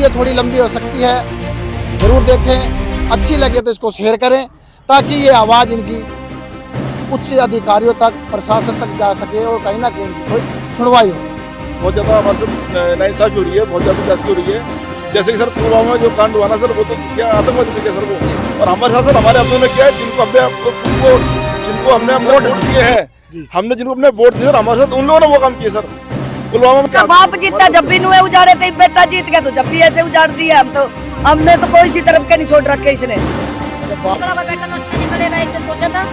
Video थोड़ी लंबी हो सकती है, ज़रूर देखें। अच्छी लगे तो इसको शेयर करें ताकि ये आवाज़ इनकी उच्च अधिकारियों तक, प्रशासन तक जा सके और कहीं ना कहीं इनकी कोई सुनवाई हो। बहुत ज़्यादा हमारे साथ नाइंसाफ़ी हो रही है, बहुत ज़्यादा जाती हो रही है। जैसे कि सर पुलवामा में जो कांड हुआ ना सर, वो तो क्या आतंकवादी थे क्या सर वो, और हमारे साथ सर हमारे अपनों ने क्या है, जिनको हमने वोट दिए हैं, हमने जिनको अपने वोट दिए सर, हमारे साथ उन लोगों ने वो काम किए सर। पुलवामा में बाप जीता जब भी नुए उजाड़े थे, बेटा जीत गया तो जब भी ऐसे उजाड़ दिया। हमने तो कोई सी तरफ के नहीं छोड़ रखे इसने। बेटा तो अच्छा निकलेगा ऐसे सोचा था,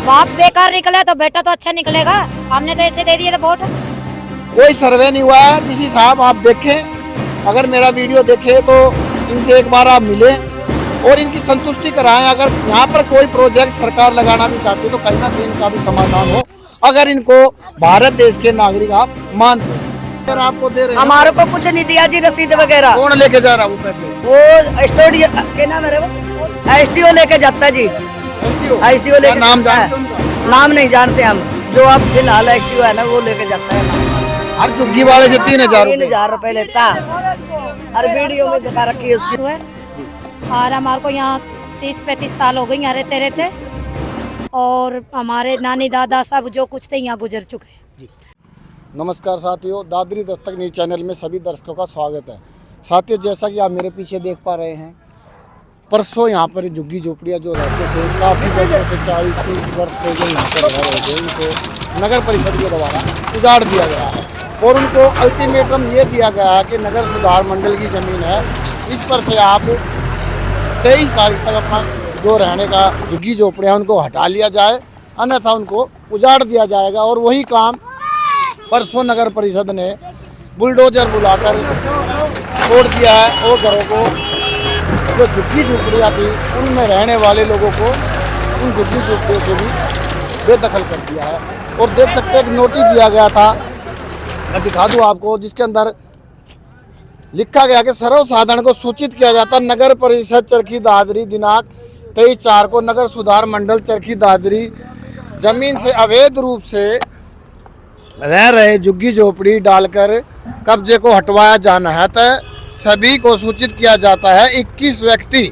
बाप बेकार निकले तो बेटा तो अच्छा निकलेगा। हमने तो ऐसे दे दिए थे वोट। कोई सर्वे नहीं हुआ है। डीसी साहब आप देखें, अगर मेरा वीडियो देखे तो इनसे एक बार आप मिलें और इनकी संतुष्टि कराएं। अगर यहाँ पर कोई प्रोजेक्ट सरकार लगाना भी चाहती है तो कहीं ना कहीं इनका भी समाधान हो, अगर इनको भारत देश के नागरिक आप मानते हैं। अगर आपको दे रहे हैं, हमारे को कुछ नहीं दिया जी, रसीद वगैरह। कौन लेके जा रहा है वो पैसे? वो स्टूडियो के नाम है वो एसडीओ लेके जाता है जी। एसडीओ लेके नाम जाता जानते है। उनका? नाम नहीं जानते हम, जो अब फिलहाल एसडीओ है ना वो लेके जाता है। हर झुग्गी वाले से 3,000 रुपए लेता। हर वीडियो में दिखा रखी है उसकी। और हमारे को यहाँ 30-35 साल हो गए यहाँ रहते रहते, और हमारे नानी दादा सब जो कुछ थे यहाँ गुजर चुके हैं। नमस्कार साथियों, दादरी दस्तक न्यूज़ चैनल में सभी दर्शकों का स्वागत है। साथियों, जैसा कि आप मेरे पीछे देख पा रहे हैं, परसों यहाँ पर झुग्गी झोपड़ियाँ जो रहते थे काफ़ी वर्षों से 40-30 वर्ष से जो यहाँ पर रह रहे थे, उनको नगर परिषद के द्वारा उजाड़ दिया गया है और उनको अल्टीमेटम ये दिया गया है कि नगर सुधार मंडल की ज़मीन है, इस पर से आप 23 तारीख तक अपना जो रहने का झुग्गी झोपड़ियाँ उनको हटा लिया जाए, अन्यथा उनको उजाड़ दिया जाएगा। और वही काम परसों नगर परिषद ने बुलडोजर बुलाकर तोड़ दिया है और घरों को, जो झुग्गी झोपड़ियाँ थी उनमें रहने वाले लोगों को उन झुग्गी झोपड़ियों से भी बेदखल कर दिया है। और देख सकते हैं एक नोटिस दिया गया था, मैं दिखा दूँ आपको, जिसके अंदर लिखा गया कि सर्वसाधारण को सूचित किया जाता, नगर परिषद चरखी दादरी दिनांक 23/4 को नगर सुधार मंडल चरखी दादरी जमीन से अवैध रूप से रह रहे झुग्गी झोपड़ी डालकर कब्जे को हटवाया जाना है। तो सभी को सूचित किया जाता है। 21 व्यक्ति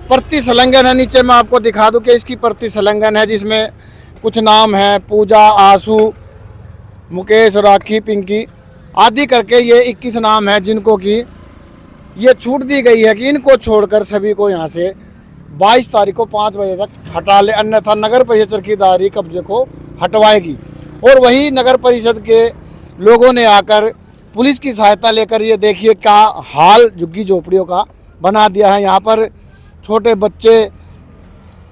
प्रति संलग्न है। नीचे मैं आपको दिखा दूं कि इसकी प्रति संलग्न है, जिसमें कुछ नाम है, पूजा, आशु, मुकेश, राखी, पिंकी आदि करके ये 21 नाम है, जिनको कि ये छूट दी गई है कि इनको छोड़कर सभी को यहाँ से 22 तारीख को 5 बजे तक हटा ले, अन्यथा नगर परिषद चरखी दादरी कब्जे को हटवाएगी। और वही नगर परिषद के लोगों ने आकर पुलिस की सहायता लेकर ये देखिए क्या हाल झुग्गी झोपड़ियों का बना दिया है। यहाँ पर छोटे बच्चे,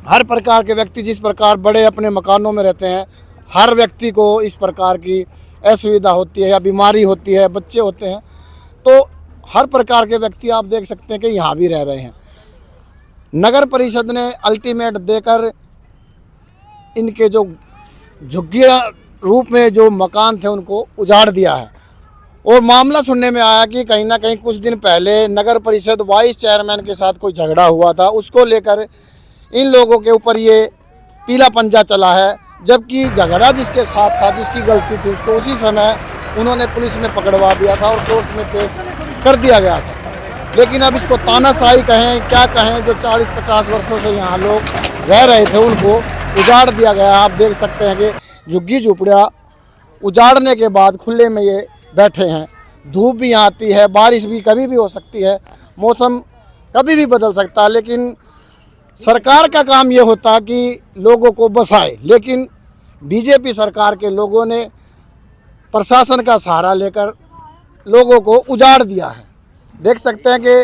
हर प्रकार के व्यक्ति, जिस प्रकार बड़े अपने मकानों में रहते हैं, हर व्यक्ति को इस प्रकार की असुविधा होती है या बीमारी होती है, बच्चे होते हैं, तो हर प्रकार के व्यक्ति आप देख सकते हैं कि यहाँ भी रह रहे हैं। नगर परिषद ने अल्टीमेट देकर इनके जो झुग्गियाँ रूप में जो मकान थे उनको उजाड़ दिया है। और मामला सुनने में आया कि कहीं ना कहीं कुछ दिन पहले नगर परिषद वाइस चेयरमैन के साथ कोई झगड़ा हुआ था, उसको लेकर इन लोगों के ऊपर ये पीला पंजा चला है, जबकि झगड़ा जिसके साथ था, जिसकी गलती थी, उसको उसी समय उन्होंने पुलिस में पकड़वा दिया था और कोर्ट में पेश कर दिया गया था। लेकिन अब इसको तानाशाही कहें क्या कहें, जो 40-50 वर्षों से यहाँ लोग रह रहे थे उनको उजाड़ दिया गया। आप देख सकते हैं कि झुग्गी झोपड़ियाँ उजाड़ने के बाद खुले में ये बैठे हैं। धूप भी आती है, बारिश भी कभी भी हो सकती है, मौसम कभी भी बदल सकता है, लेकिन सरकार का काम ये होता कि लोगों को बसाए। लेकिन बीजेपी सरकार के लोगों ने प्रशासन का सहारा लेकर लोगों को उजाड़ दिया है। देख सकते हैं कि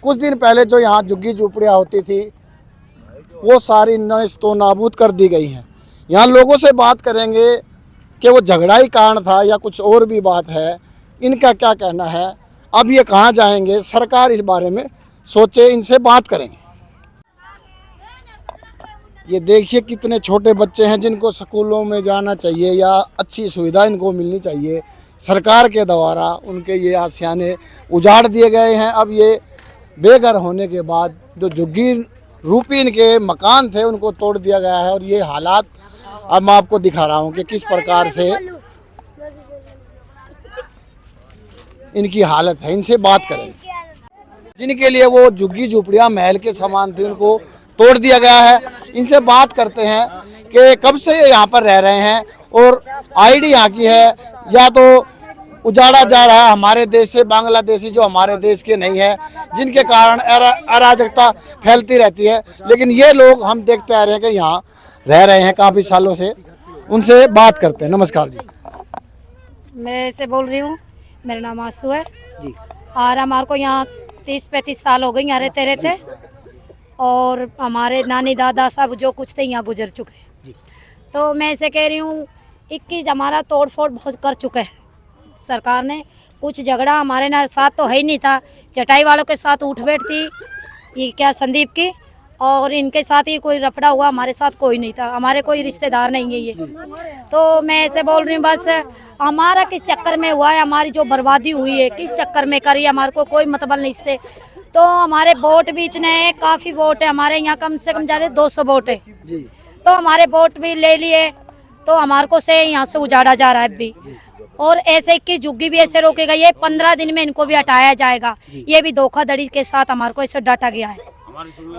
कुछ दिन पहले जो यहाँ झुग्गी झोपड़ियाँ होती थी वो सारी नष्ट नाबूद कर दी गई हैं। यहाँ लोगों से बात करेंगे कि वो झगड़ाई कारण था या कुछ और भी बात है, इनका क्या कहना है। अब ये कहाँ जाएंगे, सरकार इस बारे में सोचे, इनसे बात करेंगे। ये देखिए कितने छोटे बच्चे हैं जिनको स्कूलों में जाना चाहिए या अच्छी सुविधा इनको मिलनी चाहिए, सरकार के द्वारा उनके ये आशियाने उजाड़ दिए गए हैं। अब ये बेघर होने के बाद जो झुग्गी रूपी इनके मकान थे उनको तोड़ दिया गया है। और ये हालात अब मैं आपको दिखा रहा हूँ कि किस प्रकार से इनकी हालत है, इनसे बात करें। जिनके लिए वो झुग्गी झोपड़ियाँ महल के समान थी उनको तोड़ दिया गया है। इनसे बात करते हैं कि कब से ये यहाँ पर रह रहे हैं और आईडी यहाँ की है या तो उजाड़ा जा रहा है हमारे देश से बांग्लादेशी जो हमारे देश के नहीं है, जिनके कारण अराजकता फैलती रहती है। लेकिन ये लोग हम देखते आ रहे हैं कि यहाँ रह रहे हैं काफ़ी सालों से। उनसे बात करते हैं। नमस्कार जी। मैं से बोल रही हूँ, मेरा नाम आंसू है जी। और हमारे को यहाँ 30-35 साल हो गए यहाँ रहते रहते, और हमारे नानी दादा सब जो कुछ थे यहाँ गुजर चुके हैं जी। तो मैं ऐसे कह रही हूँ 21 हमारा तोड़ फोड़ बहुत कर चुके हैं सरकार ने। कुछ झगड़ा हमारे ना साथ तो है ही नहीं था, चटाई वालों के साथ उठ बैठ थी ये क्या संदीप की, और इनके साथ ही कोई रफड़ा हुआ, हमारे साथ कोई नहीं था, हमारे कोई रिश्तेदार नहीं है ये। तो मैं ऐसे बोल रही हूँ बस हमारा किस चक्कर में हुआ है, हमारी जो बर्बादी हुई है किस चक्कर में करी, हमारे को कोई मतलब नहीं इससे। तो हमारे वोट भी इतने हैं, काफ़ी वोट है हमारे यहाँ, कम से कम ज़्यादा 200 वोट है जी। तो हमारे वोट भी ले लिए, तो हमारे को से यहाँ से उजाड़ा जा रहा है अभी। और ऐसे 21 झुग्गी भी ऐसे रोके गई है, 15 दिन में इनको भी हटाया जाएगा। ये भी धोखाधड़ी के साथ हमारे को ऐसे डांटा गया है।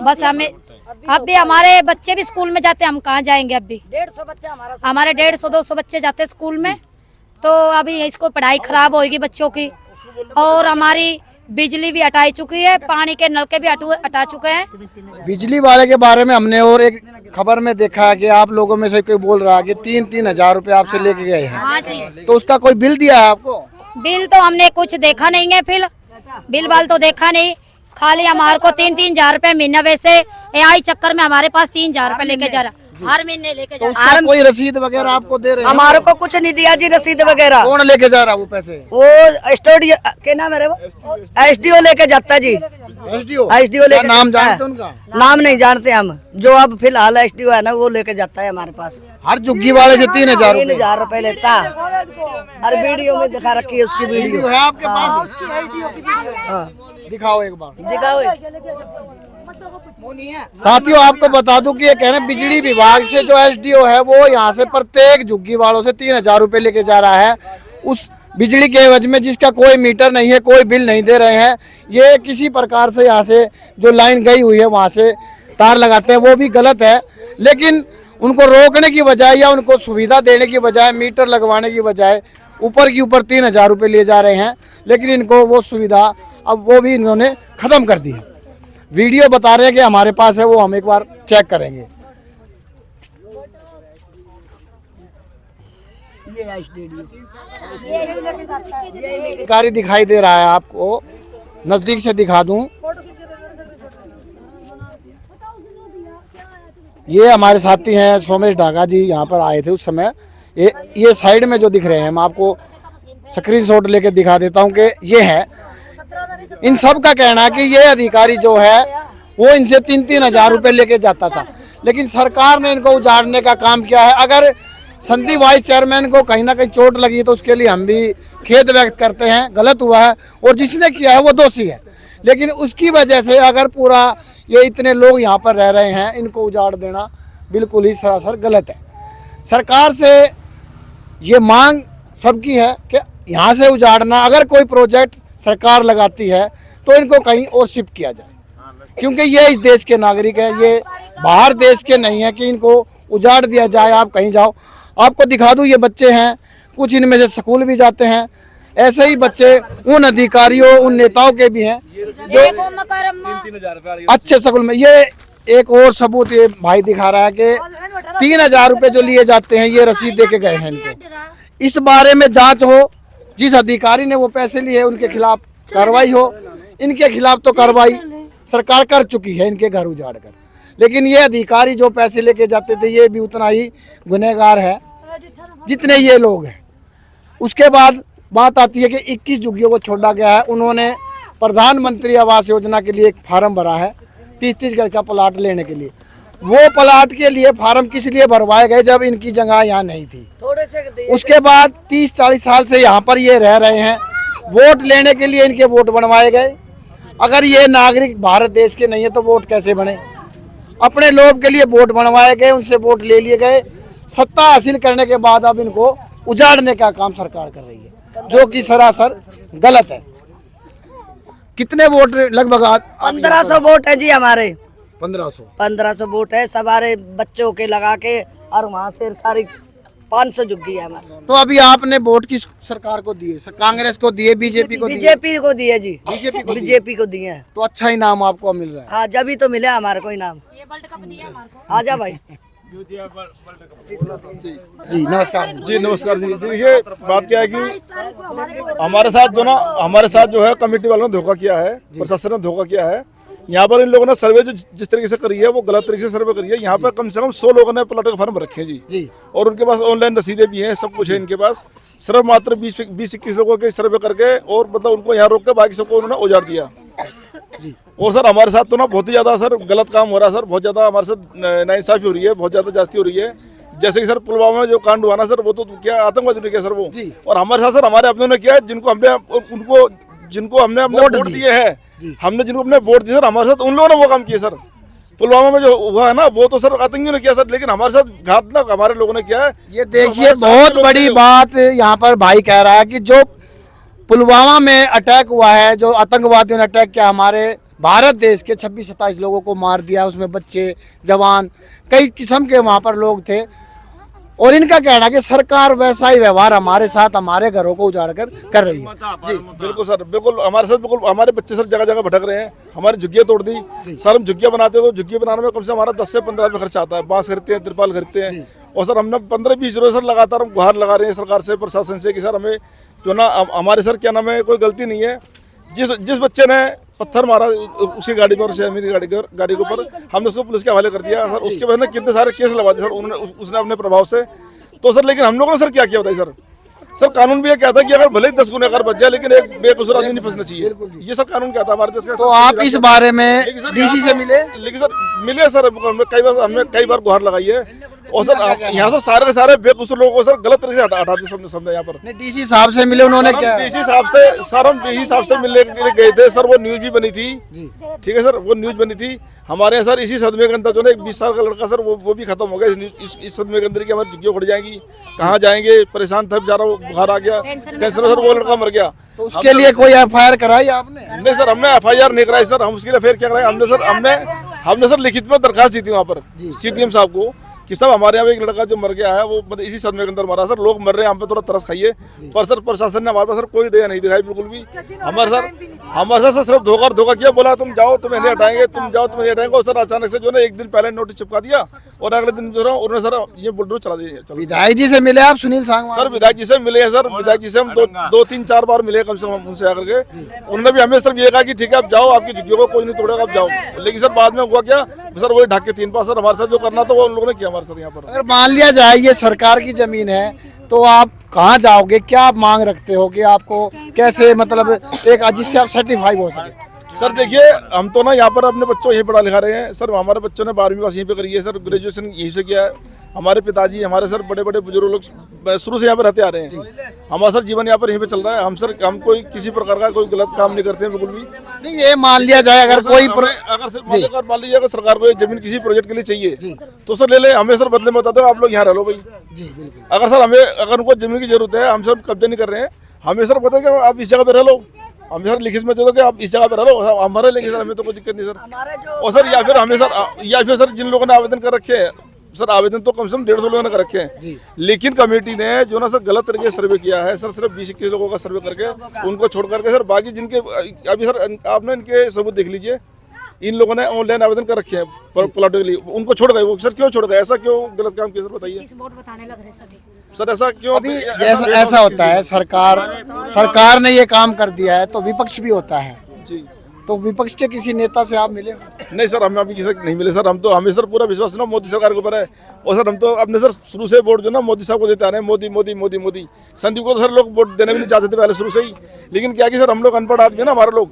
बस हमें अब भी हमारे बच्चे भी स्कूल में जाते हैं, हम कहाँ जाएंगे। अब भी 150 बच्चे हमारे 150-200 बच्चे जाते हैं स्कूल में। तो अभी इसको पढ़ाई खराब होगी बच्चों की, और हमारी बिजली भी हटाई चुकी है, पानी के नलके भी हटा चुके हैं। बिजली वाले के बारे में हमने और एक खबर में देखा है कि आप लोगों में से कोई बोल रहा है कि 3-3 हजार रुपए आपसे लेके गए हैं। हाँ जी। तो उसका कोई बिल दिया है आपको? बिल तो हमने कुछ देखा नहीं है, फिर बिल बाल तो देखा नहीं, खाली हमारे को 3-3 हजार रुपए महीना। वैसे आई चक्कर में हमारे पास 3 हजार रुपए लेके जा रहा, हर महीने लेके जा रहा। उसका कोई रसीद वगैरह आपको दे रहे हैं? हमारे को कुछ नहीं दिया जी रसीद वगैरह। कौन लेके जा रहा है वो पैसे? वो स्टूडियो के नाम है वो SDO लेके जाता जी। SDO लेके नाम जानते उनका? नाम नहीं जानते हम, जो अब फिलहाल SDO है ना वो लेके जाता है हमारे पास। हर झुग्गी वाले से 3,000 रुपए लेता। हर वीडियो में दिखा रखी है उसकी वीडियो। है आपके पास? हाँ दिखाओ एक बार। दिखाओ। साथियों आपको बता दूं कि ये कह रहे हैं बिजली विभाग से जो SDO है वो यहाँ से प्रत्येक झुग्गी वालों से 3,000 रुपए लेके जा रहा है उस बिजली के एवज में, जिसका कोई मीटर नहीं है, कोई बिल नहीं दे रहे हैं। ये किसी प्रकार से यहाँ से जो लाइन गई हुई है वहाँ से तार लगाते हैं, वो भी गलत है। लेकिन उनको रोकने की बजाय या उनको सुविधा देने की बजाय, मीटर लगवाने की बजाय ऊपर की ऊपर 3,000 रुपये लिए जा रहे हैं। लेकिन इनको वो सुविधा अब वो भी इन्होंने ख़त्म कर दी है। वीडियो बता रहे हैं कि हमारे पास है, वो हम एक बार चेक करेंगे। गाड़ी दिखाई दे रहा है आपको, नजदीक से दिखा दूं। ये हमारे साथी हैं सोमेश ढाका जी, यहाँ पर आए थे उस समय। ये साइड में जो दिख रहे हैं, मैं आपको स्क्रीनशॉट लेके दिखा देता हूँ कि ये है। इन सब का कहना है कि ये अधिकारी जो है वो इनसे 3-3 हजार रुपये लेके जाता था, लेकिन सरकार ने इनको उजाड़ने का काम किया है। अगर संदीप वाइस चेयरमैन को कहीं ना कहीं चोट लगी है तो उसके लिए हम भी खेद व्यक्त करते हैं, गलत हुआ है और जिसने किया है वो दोषी है। लेकिन उसकी वजह से अगर पूरा ये इतने लोग यहाँ पर रह रहे हैं, इनको उजाड़ देना बिल्कुल ही सरासर गलत है। सरकार से ये मांग सबकी है कि यहाँ से उजाड़ना, अगर कोई प्रोजेक्ट सरकार लगाती है तो इनको कहीं और शिफ्ट किया जाए, क्योंकि ये इस देश के नागरिक हैं, ये बाहर देश के नहीं है कि इनको उजाड़ दिया जाए। आप कहीं जाओ, आपको दिखा दूँ, ये बच्चे हैं, कुछ इनमें से स्कूल भी जाते हैं। ऐसे ही बच्चे उन अधिकारियों, उन नेताओं के भी हैं जो अच्छे स्कूल में। ये एक और सबूत ये भाई दिखा रहा है कि 3,000 रुपये जो लिए जाते हैं, ये रसीद दे के गए हैं इनको। इस बारे में जांच हो, जिस अधिकारी ने वो पैसे लिए उनके खिलाफ कार्रवाई हो। इनके खिलाफ तो कार्रवाई सरकार कर चुकी है इनके घर उजाड़ कर, लेकिन ये अधिकारी जो पैसे लेके जाते थे ये भी उतना ही गुनहगार है जितने ये लोग हैं। उसके बाद बात आती है कि 21 झुग्गियों को छोड़ा गया है। उन्होंने प्रधानमंत्री आवास योजना के लिए एक फार्म भरा है 30-30 गज का प्लाट लेने के लिए। वो प्लाट के लिए फार्म किस लिए भरवाए गए जब इनकी जगह यहाँ नहीं थी। उसके बाद 30-40 साल से यहाँ पर ये रह रहे हैं, वोट लेने के लिए इनके वोट बनवाए गए। अगर ये नागरिक भारत देश के नहीं है तो वोट कैसे बने? अपने लोग के लिए वोट बनवाए गए, उनसे वोट ले लिए गए। सत्ता हासिल करने के बाद अब इनको उजाड़ने का काम सरकार कर रही है, जो कि सरासर गलत है। कितने वोट लगभग 1500 वोट है जी हमारे, 1500 वोट है सवारे बच्चों के लगा के, और वहाँ से सारी 500 झुग्गी है हमारे। तो अभी आपने वोट किस सरकार को दिए? कांग्रेस को दिए, बीजेपी को दिए? बीजेपी को दिए जी, बीजेपी को दिए हैं। तो अच्छा ही नाम आपको मिल रहा है। हाँ, जब ही तो मिला हमारे को इनाम। आजा भाई। जी नमस्कार जी नमस्कार जी। देखिए बात क्या है कि हमारे साथ जो है कमेटी वालों ने धोखा किया है, प्रशासन ने धोखा किया है। यहाँ पर इन लोगों ने सर्वे जो जिस तरीके से करी है वो गलत तरीके से सर्वे करी है। यहाँ पर कम से कम 100 लोगों ने प्लॉट के फॉर्म रखे हैं जी, और उनके पास ऑनलाइन रसीदें भी हैं, सब कुछ है इनके पास। सिर्फ मात्र 20-21 लोगों के सर्वे करके और मतलब उनको यहाँ रोक के बाकी सबको उन्होंने उजाड़ दिया जी। और सर हमारे साथ तो ना बहुत ही ज़्यादा सर गलत काम हो रहा है सर, बहुत ज़्यादा हमारे साथ नाइंसाफ़ी हो रही है, बहुत ज़्यादा जास्ती हो रही है। जैसे कि सर पुलवामा में जो कांड हुआ ना सर, वो तो क्या आतंकवादी ने किया सर वो, और हमारे साथ सर हमारे अपनों ने किया है जिनको हमने वोट दिए हैं, हमने जिनको अपने वोट दिए सर, हमारे साथ उन लोगों ने वो काम किए सर। पुलवामा में जो हुआ है ना वो तो सर आतंकियों ने किया सर, लेकिन हमारे साथ घातक हमारे लोगों ने किया है। ये देखिए बहुत बड़ी बात यहाँ पर भाई कह रहा है कि जो पुलवामा में अटैक हुआ है, जो आतंकवादियों ने अटैक किया हमारे भारत देश के 26-27 लोगों को मार दिया, उसमें बच्चे जवान कई किस्म के वहाँ पर लोग थे, और इनका कहना है कि सरकार वैसा ही व्यवहार हमारे साथ हमारे घरों को उजाड़ कर रही है। जी बिल्कुल सर, बिल्कुल हमारे साथ बिल्कुल हमारे बच्चे सर जगह जगह भटक रहे हैं, हमारी झुग्गियाँ तोड़ दी सर। हम झुग्गियाँ बनाते हैं तो झुग्गी बनाने में कम से हमारा 10 से 15 रुपये खर्चा आता है। बांस खरीदते हैं, तिरपाल खरीदते हैं, और सर हमने 15-20 रोज सर लगातार हम गुहार लगा रहे हैं सरकार से, प्रशासन से कि सर हमें जो ना हमारे सर क्या नाम है कोई गलती नहीं है। जिस बच्चे ने पत्थर मारा उसकी गाड़ी पर, मेरी गाड़ी के ऊपर, हमने उसको पुलिस के हवाले कर दिया सर। उसके बाद कितने सारे केस लगा दिए सर उन्होंने, उसने अपने प्रभाव से। तो सर लेकिन हम लोगों ने सर क्या किया बताइए सर कानून भी ये कहता है कि अगर भले ही 10 गुनहगार बच जाए लेकिन एक बेकसूर आदमी नहीं फंसना चाहिए। ये सर कानून कहता है हमारे देश का। तो आप इस बारे में डीसी से मिले? लेकिन सर मिले सर, हमने कई बार गुहार लगाई है, और सर यहाँ से सारे के सारे बेकसूर लोगों को सर गलत तरीके से हटा दिया समझे यहाँ पर। डीसी साहब से मिले, उन्होंने क्या? डीसी साहब से सर हम डीसी साहब से मिलने के लिए गए थे सर, वो न्यूज भी बनी थी, ठीक है सर, वो न्यूज बनी थी हमारे यहाँ सर। इसी सदमे के अंदर जो ना एक 20 साल का लड़का सर वो भी खत्म हो गया इस सदमे के अंदर कि हमारी झुग्गियाँ उड़ जाएंगी, कहाँ जाएंगे, परेशान था बेचारा, वो बुखार आ गया, टेंशन सर, वो लड़का मर गया। तो उसके लिए कोई FIR कराई आपने? नहीं सर, हमने FIR नहीं कराई सर, हम उसके लिए फिर क्या कराए हमने सर लिखित में दरखास्त दी थी वहाँ पर CDM साहब को कि सब हमारे यहाँ एक लड़का जो मर गया है वो मतलब इसी सदमे के अंदर मरा सर, लोग मर रहे हैं, हम पे थोड़ा तरस खाइए। पर सर प्रशासन ने हमारे पास सर कोई दया नहीं दिखाई बिल्कुल भी। हमारे साथ सर सिर्फ धोखा किया, बोला तुम जाओ तुम्हें नहीं हटाएंगे, तुम जाओ तुम्हें नहीं हटाएंगे। और सर अचानक से जो ना एक दिन पहले नोटिस चिपका दिया और अगले दिन जो है उन्होंने सर ये बुलडोजर चला दिया। विधायक जी से मिले आप? सुनील सांगवान सर विधायक जी से मिले हैं सर, विधायक जी से हम 2-3-4 बार मिले कम से कम उनसे आकर के। उन्होंने भी हमें सर ये कहा कि ठीक है आप जाओ, आपकी झुग्गियों को कोई नहीं तोड़ेगा, आप जाओ। लेकिन सर बाद में हुआ क्या सर, वही ढाक के 3 पास सर हमारे साथ जो करना था वो उन लोगों ने किया हमारे साथ यहाँ पर। अगर मान लिया जाए ये सरकार की जमीन है तो आप कहाँ जाओगे? क्या आप मांग रखते हो कि आपको कैसे मतलब एक जिससे आप सर्टिफाई हो सके? सर देखिए हम तो ना यहाँ पर अपने बच्चों यहीं पढ़ा लिखा रहे हैं सर, हमारे बच्चों ने 12वीं पास यहीं पे करी है सर, ग्रेजुएशन यहीं से किया है। हमारे पिताजी हमारे सर बड़े बुजुर्ग लोग शुरू से यहाँ पर रहते आ रहे हैं, हमारा सर जीवन यहाँ पर यहीं पे चल रहा है। हम कोई किसी प्रकार का कोई गलत काम नहीं करते हैं बिल्कुल भी नहीं। ये मान लिया जाए अगर कोई अगर मान लीजिए सरकार को जमीन किसी प्रोजेक्ट के लिए चाहिए तो सर ले ले, हमें सर बदले में बता दो आप लोग यहाँ रह लो भाई जी बिल्कुल। अगर सर अगर उनको जमीन की जरूरत है, हम सर कब्जा नहीं कर रहे हैं, हमें सर पता है कि आप इस जगह पे रह लो, हम सर लिखित में दे दो कि आप इस जगह पे रह लो, हमारे लेंगे सर, हमें तो कोई दिक्कत नहीं सर। और सर या फिर सर जिन लोगों ने आवेदन कर रखे हैं सर, आवेदन तो कम से कम 150 लोगों ने कर रखे हैं, लेकिन कमेटी ने जो ना सर गलत तरीके से सर्वे किया है सर, सिर्फ 20-21 लोगों का सर्वे करके उनको छोड़ करके सर बाकी जिनके अभी सर आपने इनके सबूत देख लीजिए, इन लोगों ने ऑनलाइन आवेदन कर रखे हैं प्लॉट के लिए, उनको छोड़ गए। वो सर क्यों छोड़ गए? ऐसा क्यों गलत काम किया सर बताइए सर, ऐसा क्यों? अभी जैसा ऐसा होता है सरकार ने ये काम कर दिया है तो विपक्ष भी होता है जी, तो विपक्ष के किसी नेता से आप मिले? नहीं सर, हमें अभी किसी नहीं मिले सर। हमें सर पूरा विश्वास ना मोदी सरकार के ऊपर है, और सर हम तो अपने सर शुरू से वोट जो ना मोदी साहब को देते आ रहे हैं, मोदी मोदी मोदी मोदी। संदीप को तो सर लोग वोट देने भी नहीं चाहते थे पहले शुरू से ही, लेकिन क्या कि सर हम लोग अनपढ़ आदमी है ना, हमारे लोग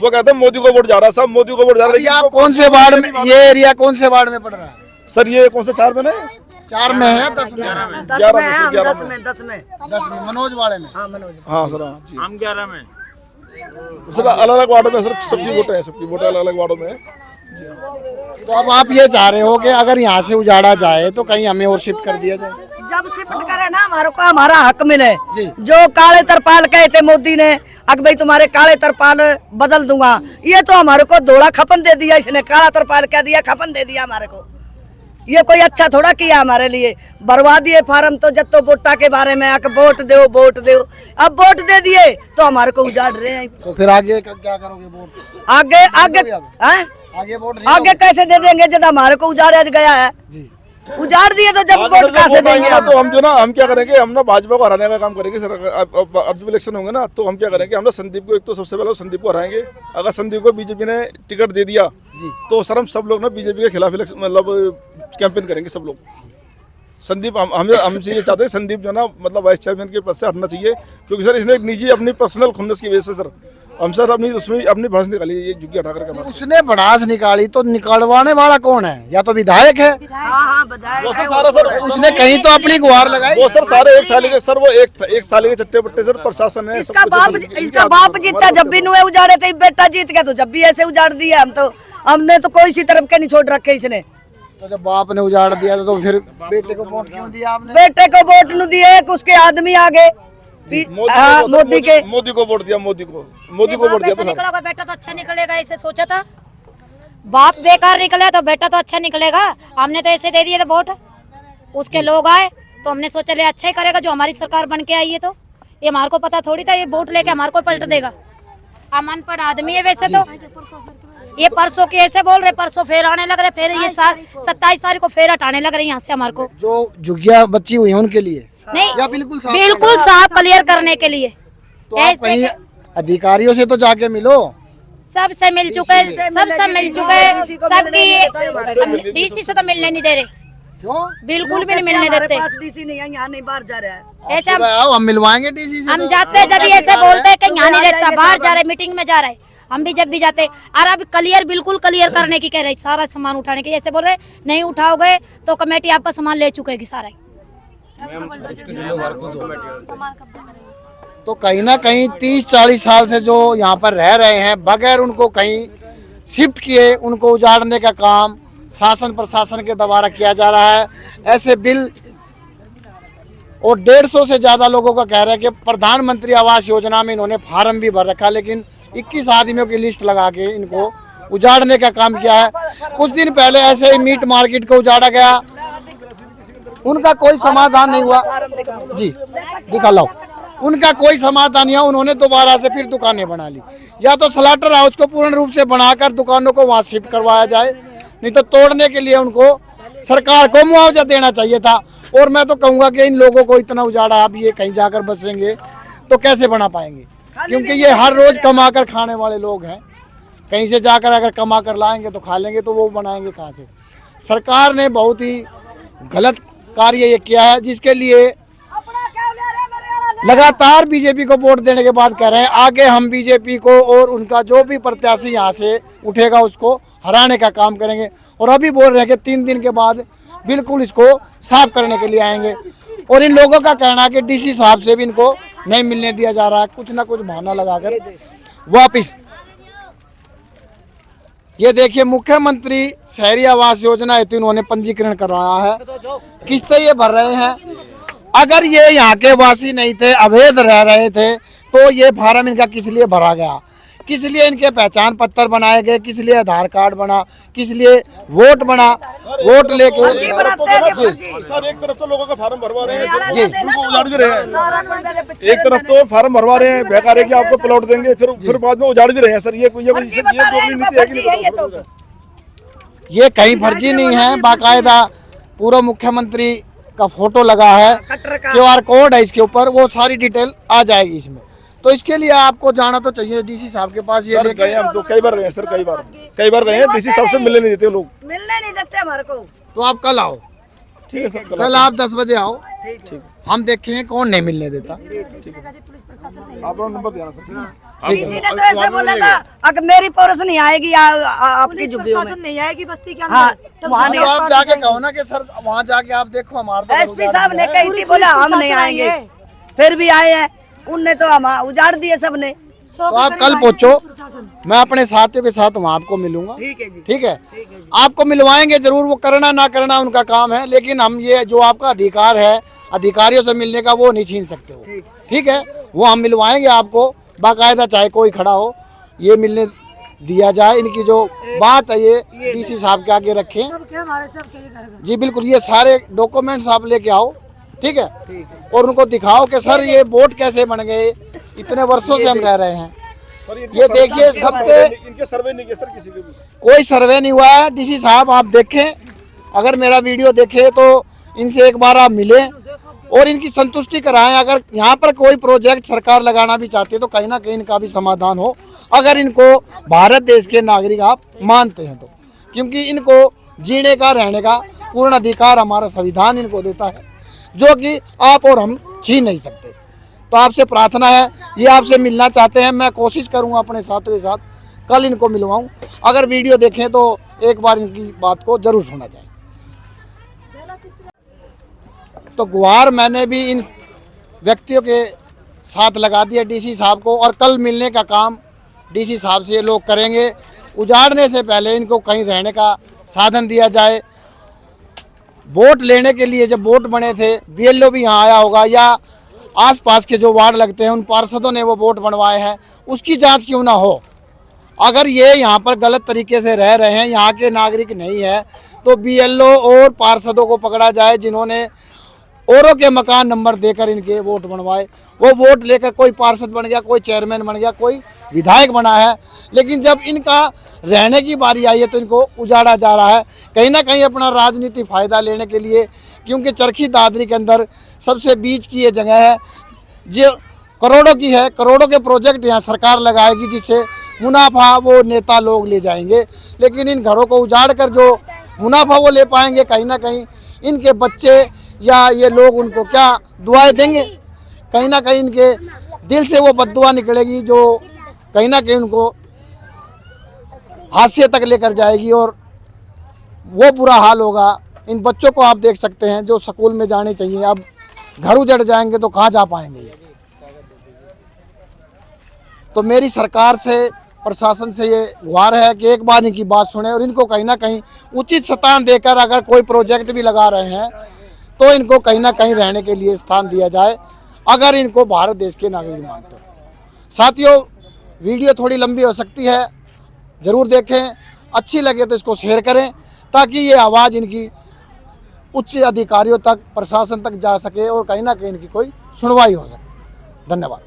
वो कहते हैं मोदी को वोट जा रहा है, सब मोदी को वोट जा रहा है। आप कौन से वार्ड में, ये एरिया कौन से वार्ड में पड़ रहा है सर? ये कौन से 4 में है? 4 में है, 10 में? 10 में मनोज वाले में। हाँ सर, हाँ जी, हम 11 में सर, अलग अलग वार्डों में सर सबकी वोटें हैं, सबकी वोटें अलग अलग वार्डों में है। तो अब आप ये चाह रहे हो कि अगर यहाँ से उजाड़ा जाए तो कहीं हमें और शिफ्ट कर दिया जाए? जब शिफ्ट करे ना हमारे को हमारा हक मिले। जो काले तरपाल कहे थे मोदी ने, अग भाई तुम्हारे काले तरपाल बदल दूंगा। ये तो हमारे को धोड़ा खपन दे दिया इसने, काला तरपाल क्या दिया, खपन दे दिया हमारे को। ये कोई अच्छा थोड़ा किया हमारे लिए, भरवा दिए फार्म तो जत्तो वोटा के बारे में आके वोट दो वोट दो। अब वोट दे दिए तो हमारे को उजाड़ रहे हैं। तो फिर आगे क्या करोगे वोट? आगे आगे हैं? आगे वोट आगे कैसे दे देंगे जब हमारे को उजाड़ गया है? जी उजाड़ दिए तो जब वोट कहाँ से देंगे? तो हम जो ना हम क्या करेंगे, हम ना भाजपा को हराने का काम करेंगे सर। अब जब इलेक्शन होंगे ना तो हम क्या करेंगे, हम ना संदीप को, एक तो सबसे पहले संदीप को हराएंगे। अगर संदीप को बीजेपी ने टिकट दे दिया तो सर हम सब लोग ना बीजेपी के खिलाफ मतलब कैंपेन करेंगे सब लोग। संदीप हमसे ये चाहते हैं संदीप जो ना मतलब वाइस चेयरमैन के पद से हटना चाहिए, क्योंकि सर इसने एक निजी अपनी पर्सनल खुन्नस की वजह से सर हम सर अपनी भड़ास निकाली ये झुग्गी हटा करके। उसने भड़ास निकाली तो निकालवाने वाला कौन है? या तो विधायक है, हाँ बधाई। वो सर सारा सर उसने कहीं तो अपनी गुहार लगाई। वो सर सारे एक थाली के सर, वो एक थाली के चट्टे बट्टे सर प्रशासन है। इसका बाप जीता जब भी नुए उजाड़े थे, बेटा जीत गया तो जब भी ऐसे उजाड़ दिया। हमने तो कोई सी तरफ के नहीं छोड़ रखे इसने। तो जब बाप ने उजाड़ दिया तो फिर बेटे को वोट क्यों दिया आपने? बेटे को वोट न दिए, उसके आदमी आगे मोदी को वोट दिया, मोदी को वोट दिया। तो निकलेगा बेटा तो अच्छा निकलेगा ऐसे सोचा था। बाप बेकार निकले तो बेटा तो अच्छा निकलेगा। हमने तो ऐसे दे दिए थे वोट, उसके लोग आए तो हमने सोचा ले अच्छा ही करेगा जो हमारी सरकार बन के आई है। तो ये हमारे को पता थोड़ी था ये वोट लेके हमारे को पलट देगा। हम अनपढ़ आदमी है वैसे तो। ये परसों के ऐसे बोल रहे, परसों फेर आने लग रहे, फिर ये 27 तारीख को फेर हटाने लग रहे यहाँ से हमारे को। जो झुग्गियां बच्ची हुई है उनके लिए नहीं या बिल्कुल साफ क्लियर करने के लिए। तो आप कहीं अधिकारियों से तो जाके मिलो। सबसे मिल चुके, सबसे मिल चुके, सबकी डीसी से तो मिलने नहीं दे रहे। क्यों? बिल्कुल भी नहीं मिलने देते। डीसी नहीं है, यहाँ नहीं बाहर जा रहा है। ऐसे हम मिलवाएंगे डीसी से। हम जाते हैं जब ऐसे बोलते हैं कि यहाँ नहीं रहता, बाहर जा रहे, मीटिंग में जा रहे। हम भी जब भी जाते और अब क्लियर बिल्कुल क्लियर करने की कह रहे, सारा सामान उठाने की। ऐसे बोल रहे नहीं उठाओगे तो कमेटी आपका सामान ले चुकेगी सारा। तो कहीं ना कहीं 30-40 साल से जो यहाँ पर रह रहे हैं बगैर उनको कहीं शिफ्ट किए, उनको उजाड़ने का काम शासन प्रशासन के द्वारा किया जा रहा है। ऐसे बिल और 150 से ज़्यादा लोगों का कह रहे हैं कि प्रधानमंत्री आवास योजना में इन्होंने फार्म भी भर रखा, लेकिन 21 आदमियों की लिस्ट लगा के इनको उजाड़ने का काम किया है। कुछ दिन पहले ऐसे ही मीट मार्केट को उजाड़ा गया, उनका कोई समाधान नहीं हुआ। जी दिखा लो, उनका कोई समाधान नहीं हुआ। उन्होंने दोबारा से फिर दुकानें बना ली। या तो स्लॉटर हाउस को पूर्ण रूप से बनाकर दुकानों को वहाँ शिफ्ट करवाया जाए, नहीं तो तोड़ने के लिए उनको सरकार को मुआवजा देना चाहिए था। और मैं तो कहूँगा कि इन लोगों को इतना उजाड़ा, आप ये कहीं जाकर बसेंगे तो कैसे बना पाएंगे? क्योंकि ये हर रोज कमा कर खाने वाले लोग हैं। कहीं से जाकर अगर कमा कर लाएंगे तो खा लेंगे, तो वो बनाएंगे कहाँ से? सरकार ने बहुत ही गलत कार्य ये किया है, जिसके लिए लगातार बीजेपी को वोट देने के बाद कह रहे हैं आगे हम बीजेपी को और उनका जो भी प्रत्याशी यहाँ से उठेगा उसको हराने का काम करेंगे। और अभी बोल रहे हैं कि 3 दिन के बाद बिल्कुल इसको साफ करने के लिए आएंगे। और इन लोगों का कहना है कि डीसी साहब से भी इनको नहीं मिलने दिया जा रहा है, कुछ ना कुछ बहाना लगाकर वापिस। ये देखिए मुख्यमंत्री शहरी आवास योजना हेतु इन्होंने पंजीकरण करवाया है, किस्तें ये भर रहे हैं। अगर ये यहाँ के वासी नहीं थे, अवैध रह रहे थे, तो ये फार्म इनका किस लिए भरा गया, किस लिए इनके पहचान पत्र बनाए गए, किस लिए आधार कार्ड बना, किस लिए वोट बना, वोट लेके सर एक तरफ तो लोगों का फार्म भरवा रहे हैं जी, उनको उजाड़ भी रहे हैं। एक तरफ तो फार्म भरवा रहे हैं, बेकार है कि आपको प्लॉट देंगे, फिर बाद में उजाड़ भी रहे हैं सर। ये ये कहीं फर्जी नहीं है, बाकायदा पूरा मुख्यमंत्री का फोटो लगा है, QR कोड है इसके ऊपर, वो सारी डिटेल आ जाएगी इसमें। तो इसके लिए आपको जाना तो चाहिए डीसी साहब के पास। ये गए हम तो कई बार गए सर, कई बार गए हैं। डीसी साहब से मिलने नहीं देते लोग, मिलने नहीं देते हमारे को। तो आप कल आओ, ठीक है सर, कल आप 10 बजे आओ, हम देखें कौन नहीं मिलने देता। आप नंबर देना सर। किसी ने तो ऐसे बोला था अगर मेरी पोरस नहीं आएगी आपकी झुग्गियों में नहीं आएगी बस्ती के अंदर। हाँ, वहाँ तो आप जाके कहो ना कि सर वहाँ जाके आप देखो हमारे SP साहब ने कही थी, बोला हम नहीं आएंगे, फिर भी आए हैं। उनने तो हम उजाड़ दिए सबने। तो आप कल पहुँचो, मैं अपने साथियों के साथ वहाँ आपको मिलूंगा। ठीक है जी, ठीक है, आपको मिलवाएंगे जरूर। वो करना ना करना उनका काम है, लेकिन हम ये जो आपका अधिकार है अधिकारियों से मिलने का, वो नहीं छीन सकते वो। ठीक है, वो हम मिलवाएंगे आपको, बाकायदा चाहे कोई खड़ा हो ये मिलने दिया जाए। इनकी जो बात है ये डीसी साहब के आगे रखें। जी बिल्कुल, ये सारे डॉक्यूमेंट्स आप लेके आओ, ठीक है, और उनको दिखाओ कि सर ये बोट कैसे बन गए, इतने वर्षों से हम रह रहे हैं। सर ये देखिए सबके इनके सर्वे नहीं किया सर किसी के भी। कोई सर्वे नहीं हुआ है। डीसी साहब आप देखें, अगर मेरा वीडियो देखे तो इनसे एक बार आप मिलें और इनकी संतुष्टि कराएं। अगर यहाँ पर कोई प्रोजेक्ट सरकार लगाना भी चाहती है तो कहीं ना कहीं इनका भी समाधान हो, अगर इनको भारत देश के नागरिक आप मानते हैं तो, क्योंकि इनको जीने का रहने का पूर्ण अधिकार हमारा संविधान इनको देता है, जो कि आप और हम छीन नहीं सकते। तो आपसे प्रार्थना है, ये आपसे मिलना चाहते हैं, मैं कोशिश करूँगा अपने साथियों के साथ कल इनको मिलवाऊँ। अगर वीडियो देखें तो एक बार इनकी बात को जरूर सुना जाए। तो गुहार मैंने भी इन व्यक्तियों के साथ लगा दिया डीसी साहब को, और कल मिलने का काम डीसी साहब से ये लोग करेंगे। उजाड़ने से पहले इनको कहीं रहने का साधन दिया जाए। वोट लेने के लिए जब वोट बने थे, बीएलओ भी यहाँ आया होगा या आसपास के जो वार्ड लगते हैं उन पार्षदों ने वो वोट बनवाए हैं, उसकी जांच क्यों ना हो। अगर ये यहाँ पर गलत तरीके से रह रहे हैं, यहाँ के नागरिक नहीं है, तो बीएलओ और पार्षदों को पकड़ा जाए जिन्होंने औरों के मकान नंबर देकर इनके वोट बनवाए। वो वोट लेकर कोई पार्षद बन गया, कोई चेयरमैन बन गया, कोई विधायक बना है, लेकिन जब इनका रहने की बारी आई है तो इनको उजाड़ा जा रहा है, कहीं ना कहीं अपना राजनीतिक फ़ायदा लेने के लिए। क्योंकि चरखी दादरी के अंदर सबसे बीच की ये जगह है जो करोड़ों की है, करोड़ों के प्रोजेक्ट यहाँ सरकार लगाएगी जिससे मुनाफा वो नेता लोग ले जाएंगे, लेकिन इन घरों को उजाड़ कर जो मुनाफा वो ले पाएंगे, कहीं ना कहीं इनके बच्चे या ये लोग उनको क्या दुआएं देंगे, कहीं ना कहीं इनके दिल से वो बद्दुआ निकलेगी जो कहीं ना कहीं उनको हादसे तक लेकर जाएगी और वो बुरा हाल होगा। इन बच्चों को आप देख सकते हैं जो स्कूल में जाने चाहिए, अब घर उजड़ जाएंगे तो कहाँ जा पाएंगे। तो मेरी सरकार से, प्रशासन से ये गुहार है कि एक बार इनकी बात सुने और इनको कहीं ना कहीं उचित स्थान देकर, अगर कोई प्रोजेक्ट भी लगा रहे हैं तो इनको कहीं ना कहीं रहने के लिए स्थान दिया जाए, अगर इनको भारत देश के नागरिक मानते हो। साथियों, वीडियो थोड़ी लंबी हो सकती है, ज़रूर देखें, अच्छी लगे तो इसको शेयर करें ताकि ये आवाज़ इनकी उच्च अधिकारियों तक, प्रशासन तक जा सके और कहीं ना कहीं इनकी कोई सुनवाई हो सके। धन्यवाद।